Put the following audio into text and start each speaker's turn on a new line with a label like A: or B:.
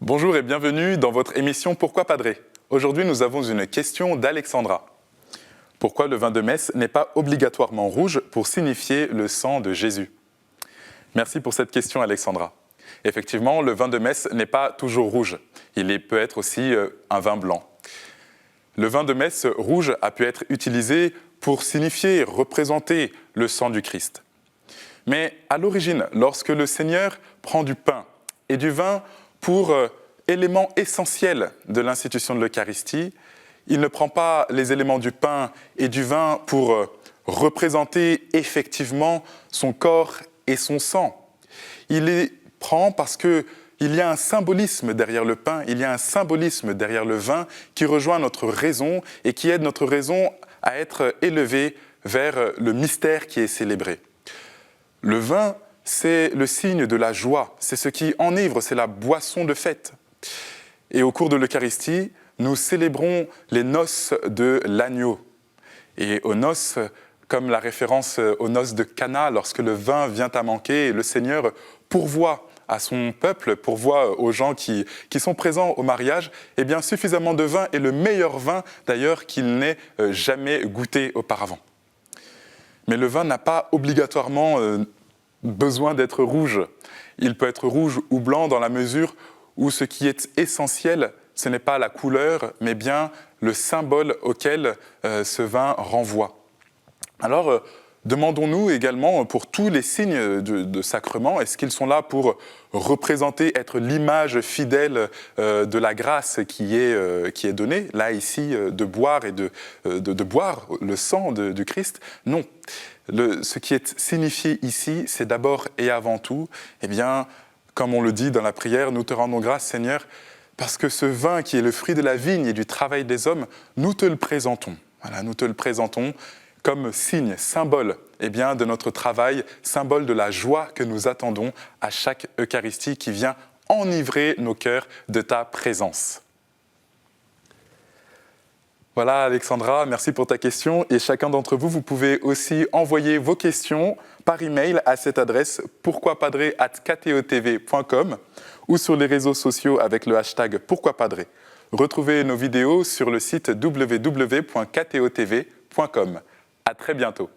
A: Bonjour et bienvenue dans votre émission Pourquoi Padré? Aujourd'hui, nous avons une question d'Alexandra. Pourquoi le vin de messe n'est pas obligatoirement rouge pour signifier le sang de Jésus? Merci pour cette question, Alexandra. Effectivement, le vin de messe n'est pas toujours rouge. Il peut être aussi un vin blanc. Le vin de messe rouge a pu être utilisé pour signifier, représenter le sang du Christ. Mais à l'origine, lorsque le Seigneur prend du pain et du vin pour éléments essentiels de l'institution de l'Eucharistie, il ne prend pas les éléments du pain et du vin pour représenter effectivement son corps et son sang. Il les prend parce qu'il y a un symbolisme derrière le pain, il y a un symbolisme derrière le vin qui rejoint notre raison et qui aide notre raison à être élevée vers le mystère qui est célébré. Le vin, c'est le signe de la joie, c'est ce qui enivre, c'est la boisson de fête. Et au cours de l'Eucharistie, nous célébrons les noces de l'agneau. Et aux noces, comme la référence aux noces de Cana, lorsque le vin vient à manquer, le Seigneur pourvoit à son peuple, pourvoit aux gens qui sont présents au mariage, eh bien suffisamment de vin, et le meilleur vin d'ailleurs qu'il n'ait jamais goûté auparavant. Mais le vin n'a pas obligatoirement besoin d'être rouge. Il peut être rouge ou blanc dans la mesure où ce qui est essentiel, ce n'est pas la couleur, mais bien le symbole auquel ce vin renvoie. Alors, demandons-nous également pour tous les signes de sacrement, est-ce qu'ils sont là pour représenter, être l'image fidèle de la grâce qui est donnée, là ici, de boire et de boire le sang du Christ? Non. Ce qui est signifié ici, c'est d'abord et avant tout, eh bien, comme on le dit dans la prière, nous te rendons grâce, Seigneur, parce que ce vin qui est le fruit de la vigne et du travail des hommes, nous te le présentons. Voilà, nous te le présentons comme signe, symbole eh bien, de notre travail, symbole de la joie que nous attendons à chaque Eucharistie qui vient enivrer nos cœurs de ta présence. Voilà Alexandra, merci pour ta question. Et chacun d'entre vous, vous pouvez aussi envoyer vos questions par email à cette adresse pourquoipadré@ktotv.com ou sur les réseaux sociaux avec le hashtag pourquoipadré. Retrouvez nos vidéos sur le site www.ktotv.com. À très bientôt.